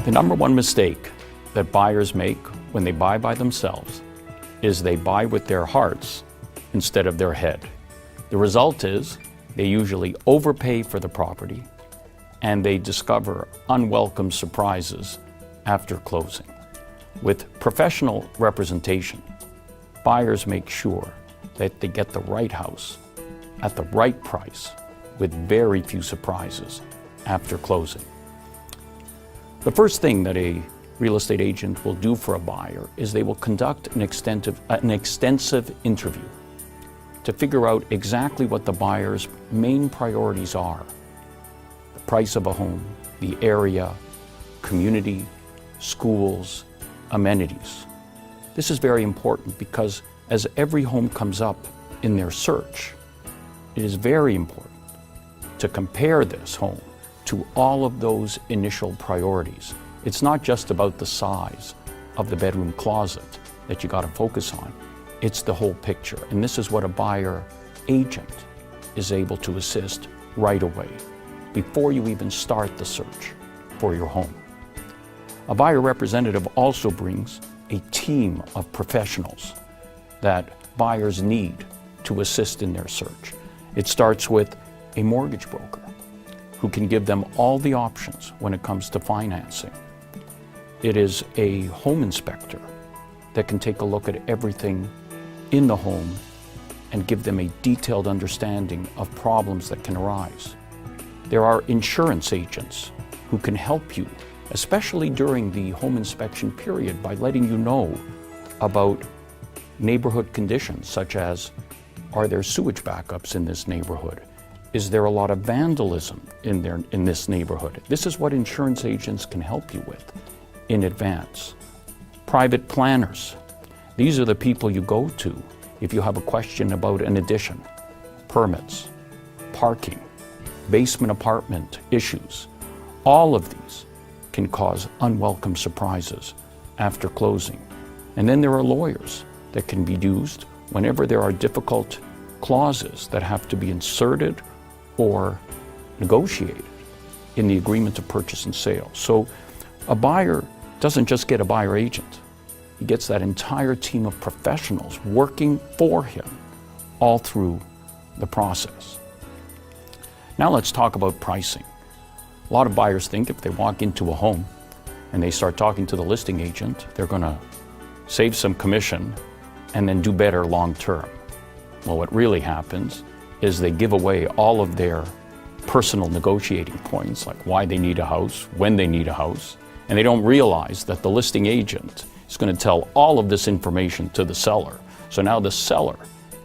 The number one mistake that buyers make when they buy by themselves is they buy with their hearts instead of their head. The result is they usually overpay for the property and they discover unwelcome surprises after closing. With professional representation, buyers make sure that they get the right house at the right price with very few surprises after closing. The first thing that a real estate agent will do for a buyer is they will conduct an extensive interview to figure out exactly what the buyer's main priorities are. The price of a home, the area, community, schools, amenities. This is very important because as every home comes up in their search, it is very important to compare this home to all of those initial priorities. It's not just about the size of the bedroom closet that you got to focus on. It's the whole picture. And this is what a buyer agent is able to assist right away, before you even start the search for your home. A buyer representative also brings a team of professionals that buyers need to assist in their search. It starts with a mortgage broker who can give them all the options when it comes to financing. It is a home inspector that can take a look at everything in the home and give them a detailed understanding of problems that can arise. There are insurance agents who can help you, especially during the home inspection period, by letting you know about neighborhood conditions, such as, are there sewage backups in this neighborhood? Is there a lot of vandalism in this neighborhood? This is what insurance agents can help you with in advance. Private planners. These are the people you go to if you have a question about an addition, permits, parking, basement apartment issues. All of these can cause unwelcome surprises after closing. And then there are lawyers that can be used whenever there are difficult clauses that have to be inserted or negotiated in the agreement of purchase and sale. So a buyer doesn't just get a buyer agent. He gets that entire team of professionals working for him all through the process. Now let's talk about pricing. A lot of buyers think if they walk into a home and they start talking to the listing agent, they're going to save some commission and then do better long term. Well, what really happens is they give away all of their personal negotiating points, like why they need a house, when they need a house, and they don't realize that the listing agent is going to tell all of this information to the seller. So now the seller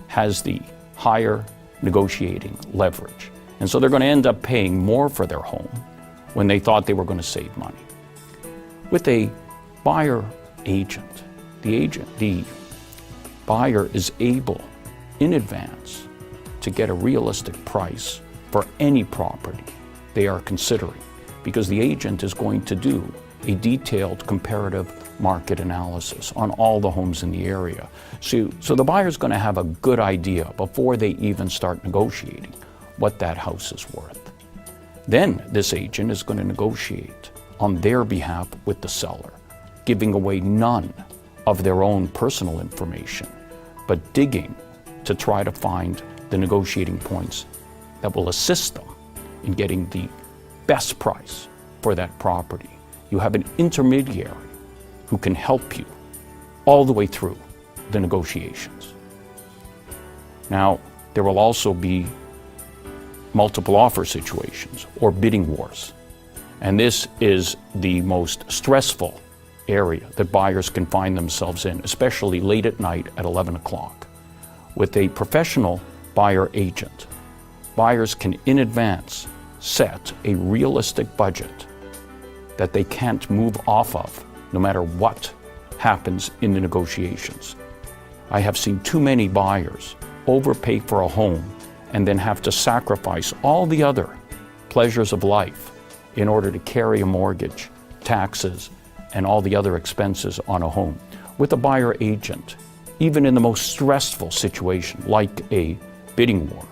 has the higher negotiating leverage. And so they're going to end up paying more for their home when they thought they were going to save money. With a buyer agent, the buyer is able in advance to get a realistic price for any property they are considering, because the agent is going to do a detailed comparative market analysis on all the homes in the area. So the buyer is going to have a good idea before they even start negotiating what that house is worth. Then this agent is going to negotiate on their behalf with the seller, giving away none of their own personal information, but digging to try to find the negotiating points that will assist them in getting the best price for that property. You have an intermediary who can help you all the way through the negotiations. Now, there will also be multiple offer situations or bidding wars. And this is the most stressful area that buyers can find themselves in, especially late at night at 11 o'clock. With a professional buyer agent, buyers can in advance set a realistic budget that they can't move off of no matter what happens in the negotiations. I have seen too many buyers overpay for a home and then have to sacrifice all the other pleasures of life in order to carry a mortgage, taxes, and all the other expenses on a home. With a buyer agent, even in the most stressful situation, like a bidding war,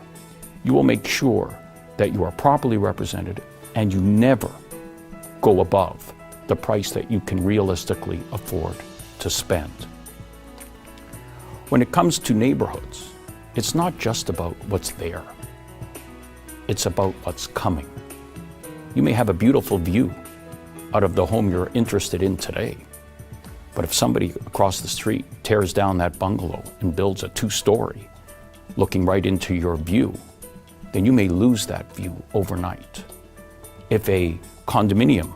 you will make sure that you are properly represented and you never go above the price that you can realistically afford to spend. When it comes to neighborhoods, it's not just about what's there. It's about what's coming. You may have a beautiful view out of the home you're interested in today, but if somebody across the street tears down that bungalow and builds a 2-story looking right into your view, then you may lose that view overnight. If a condominium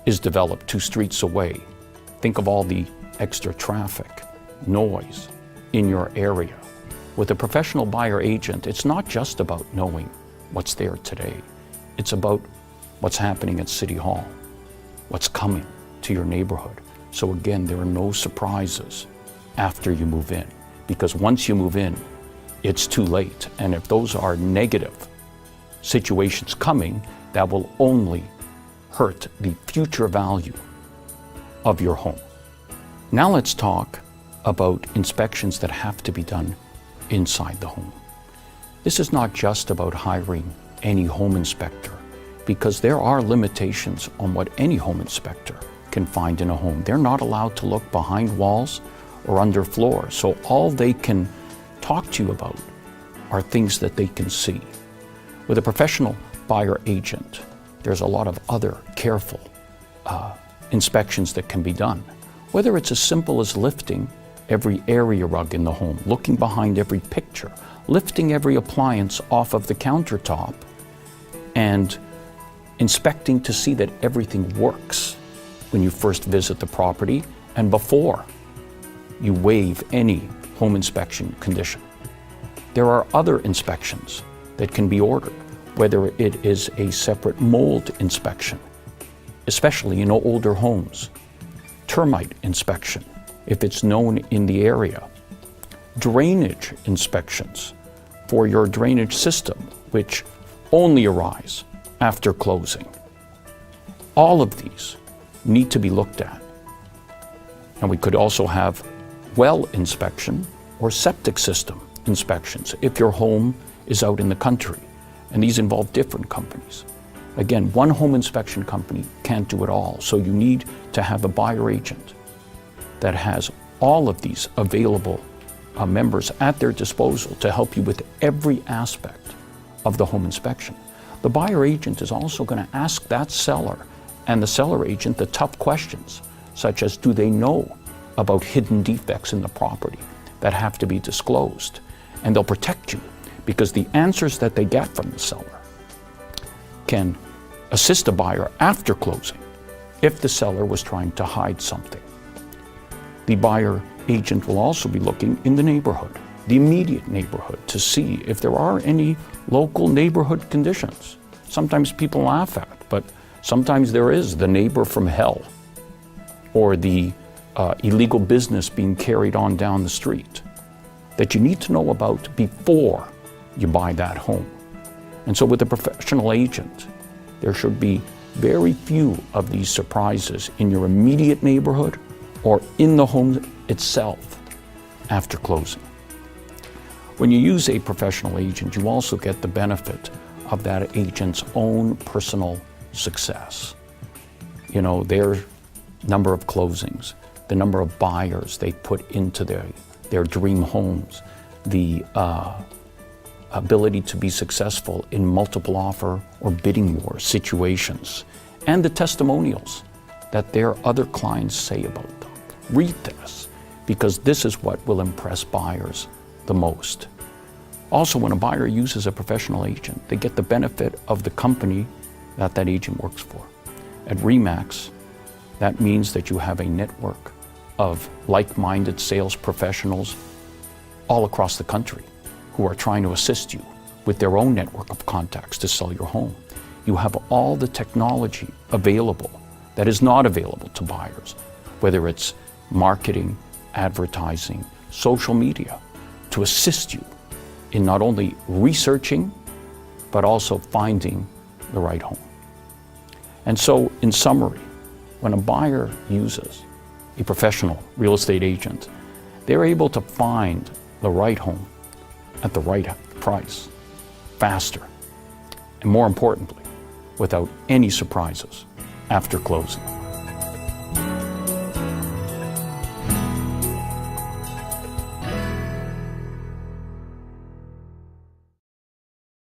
is developed 2 streets away, think of all the extra traffic, noise in your area. With a professional buyer agent, it's not just about knowing what's there today. It's about what's happening at City Hall, what's coming to your neighborhood. So again, there are no surprises after you move in, because once you move in, it's too late. And if those are negative situations coming, that will only hurt the future value of your home. Now let's talk about inspections that have to be done inside the home. This is not just about hiring any home inspector, because there are limitations on what any home inspector can find in a home. They're not allowed to look behind walls or under floors, so all they can talk to you about are things that they can see. With a professional buyer agent, there's a lot of other careful inspections that can be done. Whether it's as simple as lifting every area rug in the home, looking behind every picture, lifting every appliance off of the countertop, and inspecting to see that everything works when you first visit the property and before you waive any home inspection condition. There are other inspections that can be ordered, whether it is a separate mold inspection, especially in older homes, termite inspection, if it's known in the area, drainage inspections for your drainage system, which only arise after closing. All of these need to be looked at. And we could also have well inspection or septic system inspections if your home is out in the country, and these involve different companies. Again, one home inspection company can't do it all, so you need to have a buyer agent that has all of these available members at their disposal to help you with every aspect of the home inspection. The buyer agent is also going to ask that seller and the seller agent the tough questions, such as, do they know about hidden defects in the property that have to be disclosed? And they'll protect you, because the answers that they get from the seller can assist a buyer after closing if the seller was trying to hide something. The buyer agent will also be looking in the neighborhood, the immediate neighborhood, to see if there are any local neighborhood conditions. Sometimes people laugh at it, but sometimes there is the neighbor from hell, or the illegal business being carried on down the street that you need to know about before you buy that home. And so with a professional agent, there should be very few of these surprises in your immediate neighborhood or in the home itself after closing. When you use a professional agent, you also get the benefit of that agent's own personal success. You know, their number of closings, the number of buyers they put into their dream homes, the ability to be successful in multiple offer or bidding war situations, and the testimonials that their other clients say about them. Read this, because this is what will impress buyers the most. Also, when a buyer uses a professional agent, they get the benefit of the company that that agent works for. At RE/MAX, that means that you have a network of like-minded sales professionals all across the country who are trying to assist you with their own network of contacts to sell your home. You have all the technology available that is not available to buyers, whether it's marketing, advertising, social media, to assist you in not only researching, but also finding the right home. And so, in summary, when a buyer uses a professional real estate agent, they're able to find the right home at the right price, faster, and more importantly, without any surprises after closing.